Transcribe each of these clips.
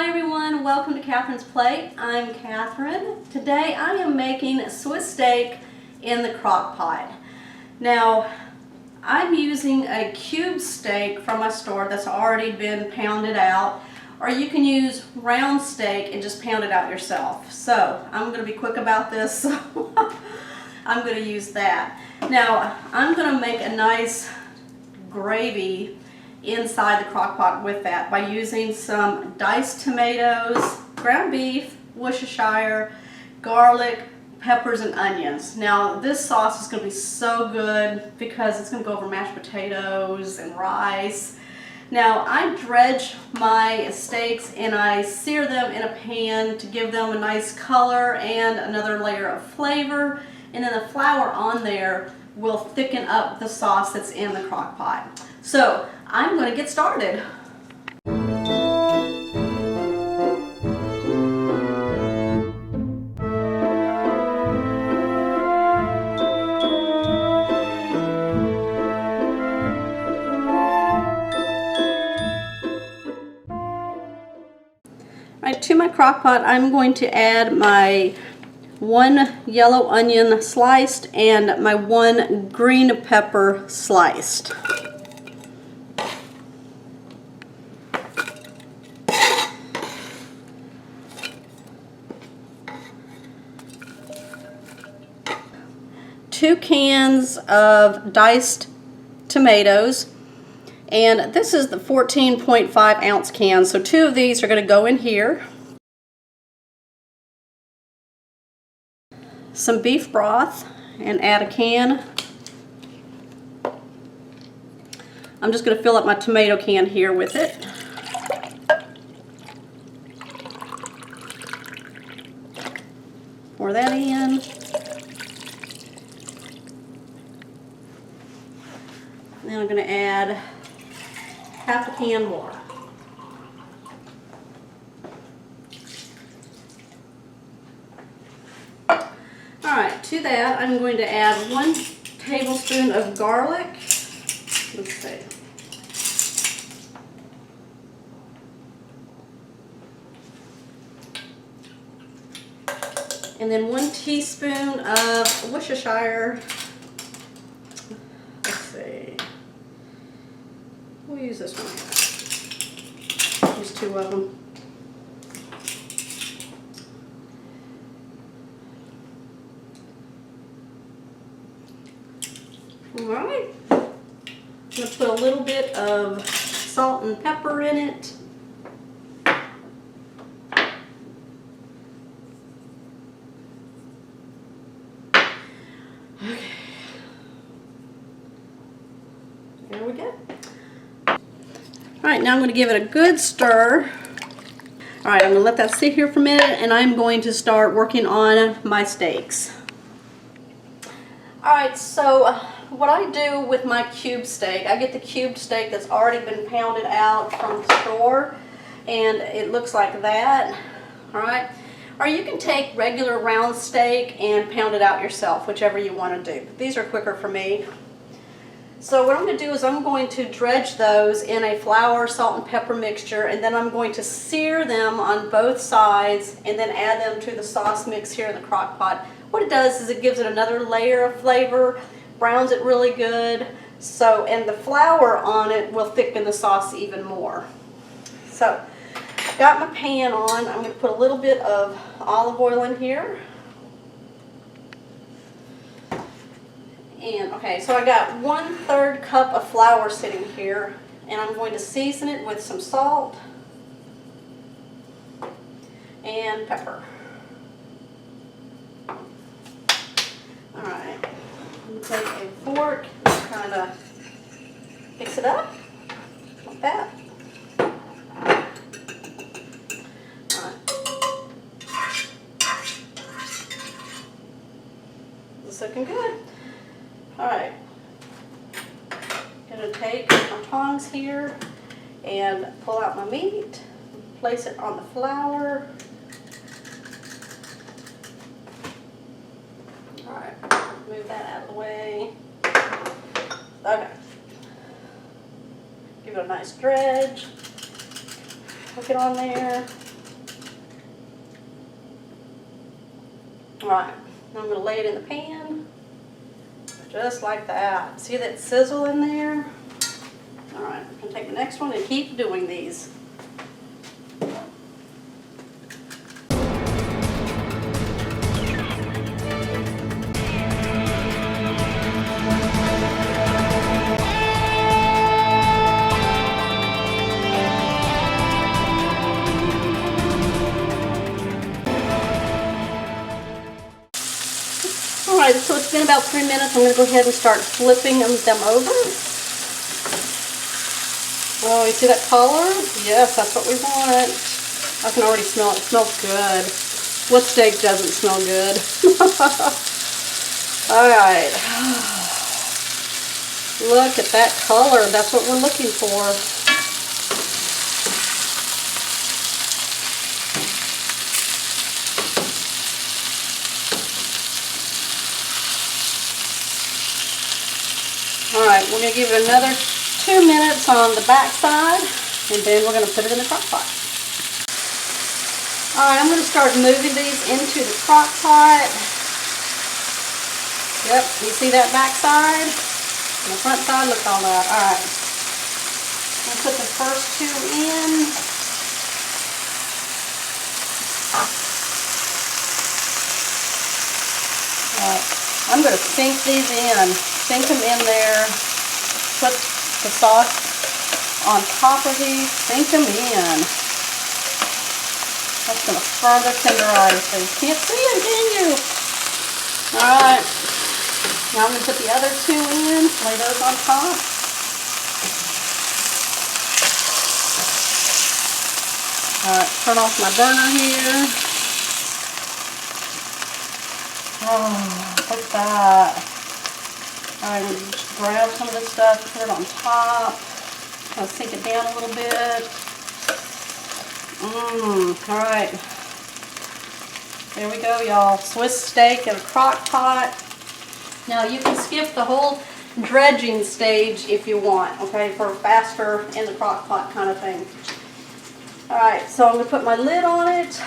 Hi everyone, welcome to Catherine's Plate. I'm Catherine. Today I am making Swiss steak in the crock pot. Now I'm using a cube steak from my store that's already been pounded out, or you can use round steak and just pound it out yourself. So I'm going to be quick about this, so I'm going to use that. Now I'm going to make a nice gravy inside the crock pot with that by using some diced tomatoes, ground beef, Worcestershire, garlic, peppers, and onions. Now this sauce is going to be so good because it's going to go over mashed potatoes and rice. Now I dredge my steaks and I sear them in a pan to give them a nice color and another layer of flavor, and then the flour on there will thicken up the sauce that's in the crock pot. So I'm going to get started. Alright, to my crock pot I'm going to add my 1 yellow onion sliced and my 1 green pepper sliced. Two cans of diced tomatoes, and this is the 14.5 ounce can, so 2 of these are going to go in here. Some beef broth, and add a can. I'm just going to fill up my tomato can here with it. Pour that in. Then I'm going to add half a can more. Alright, to that I'm going to add 1 tablespoon of garlic. Let's see. And then 1 teaspoon of Worcestershire. Let's see. We'll use this one here. Use 2 of them. Alright. I'm going to put a little bit of salt and pepper in it. Okay. There we go. Alright, now I'm going to give it a good stir. Alright, I'm going to let that sit here for a minute, and I'm going to start working on my steaks. Alright, so what I do with my cube steak, I get the cube steak that's already been pounded out from the store, and it looks like that. Alright, or you can take regular round steak and pound it out yourself, whichever you want to do. But these are quicker for me. So what I'm going to do is I'm going to dredge those in a flour, salt, and pepper mixture, and then I'm going to sear them on both sides and then add them to the sauce mix here in the crock pot. What it does is it gives it another layer of flavor, browns it really good, so, and the flour on it will thicken the sauce even more. So, got my pan on. I'm going to put a little bit of olive oil in here. And okay, so I got 1/3 cup of flour sitting here, and I'm going to season it with some salt and pepper. Alright, I'm going to take a fork and kind of mix it up like that. Alright. It's looking good. Alright, I'm going to take my tongs here and pull out my meat, place it on the flour. Alright, move that out of the way. Okay. Give it a nice dredge. Hook it on there. Alright, now I'm going to lay it in the pan. Just like that. See that sizzle in there? Alright, I'm going to take the next one and keep doing these. Alright, so it's been about 3 minutes. I'm going to go ahead and start flipping them over. Oh, you see that color? Yes, that's what we want. I can already smell it. It smells good. What steak doesn't smell good? Alright. Look at that color. That's what we're looking for. Alright, we're going to give it another 2 minutes on the back side, and then we're going to put it in the crock pot. Alright, I'm going to start moving these into the crock pot. Yep, you see that back side? And the front side, look at all that. Alright, I'm going to put the first 2 in. Alright, I'm going to sink these in. Sink them in there. Put the sauce on top of these. Sink them in. That's going to further tenderize these. Can't see them, can you? Alright. Now I'm going to put the other 2 in. Lay those on top. Alright, turn off my burner here. Oh, look at that. Alright, I'm going to just grab some of this stuff, put it on top, kind of sink it down a little bit. Alright. There we go, y'all. Swiss steak in a crock pot. Now, you can skip the whole dredging stage if you want, okay, for faster in the crock pot kind of thing. Alright, so I'm going to put my lid on it.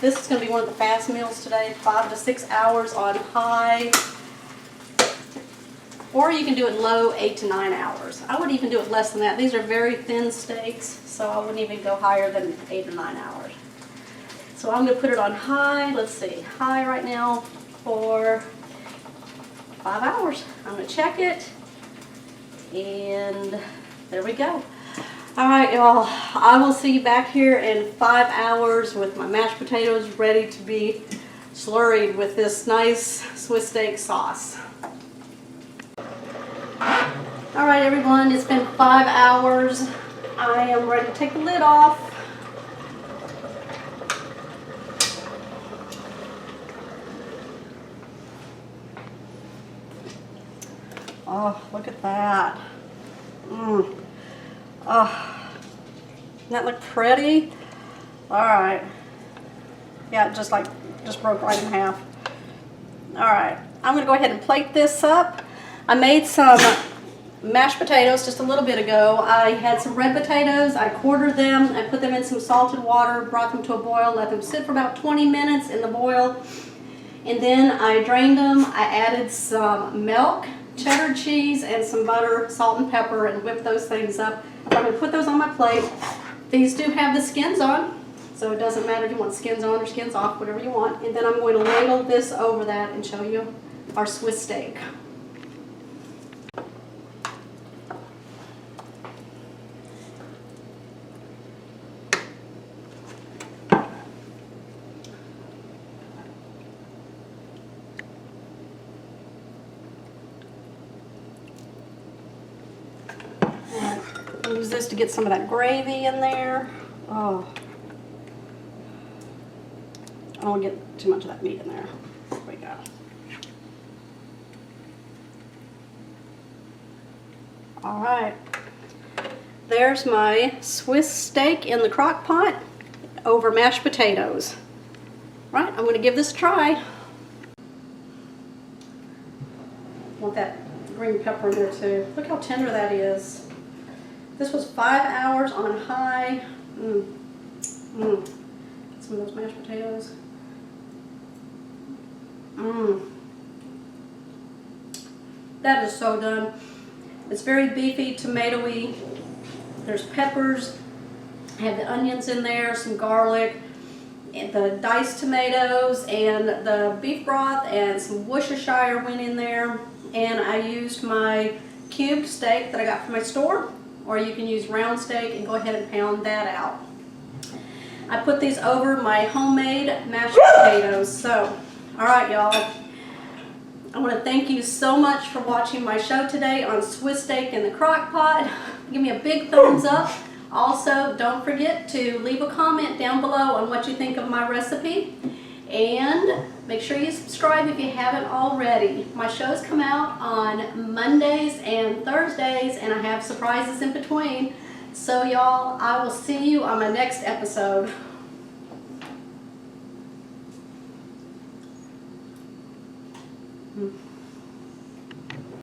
This is going to be one of the fast meals today, 5 to 6 hours on high. Or you can do it low, 8 to 9 hours. I would even do it less than that. These are very thin steaks, so I wouldn't even go higher than 8 or 9 hours. So I'm going to put it on high. Let's see, high right now for 5 hours. I'm going to check it, and there we go. Alright, y'all, I will see you back here in 5 hours with my mashed potatoes ready to be slurried with this nice Swiss steak sauce. Alright, everyone, it's been 5 hours. I am ready to take the lid off. Oh, look at that. Oh, doesn't that look pretty? Alright. Yeah, just broke right in half. Alright, I'm going to go ahead and plate this up. I made some mashed potatoes just a little bit ago. I had some red potatoes. I quartered them. I put them in some salted water, brought them to a boil, let them sit for about 20 minutes in the boil. And then I drained them. I added some milk, cheddar cheese, and some butter, salt and pepper, and whipped those things up. I'm going to put those on my plate. These do have the skins on, so it doesn't matter if you want skins on or skins off, whatever you want. And then I'm going to ladle this over that and show you our Swiss steak. Use this to get some of that gravy in there. Oh, I don't get too much of that meat in there. There we go. All right, there's my Swiss steak in the crock pot over mashed potatoes. Right, I'm going to give this a try. Want that green pepper in there too. Look how tender that is. This was 5 hours on high. It's some of those mashed potatoes. Mmm. That is so done. It's very beefy, tomatoey. There's peppers. I have the onions in there, some garlic, and the diced tomatoes, and the beef broth, and some Worcestershire went in there. And I used my cubed steak that I got from my store, or you can use round steak and go ahead and pound that out. I put these over my homemade mashed potatoes. So, all right, y'all. I want to thank you so much for watching my show today on Swiss steak in the crock pot. Give me a big thumbs up. Also, don't forget to leave a comment down below on what you think of my recipe. And make sure you subscribe if you haven't already. My shows come out on Mondays and Thursdays, and I have surprises in between. So y'all, I will see you on my next episode. Mm.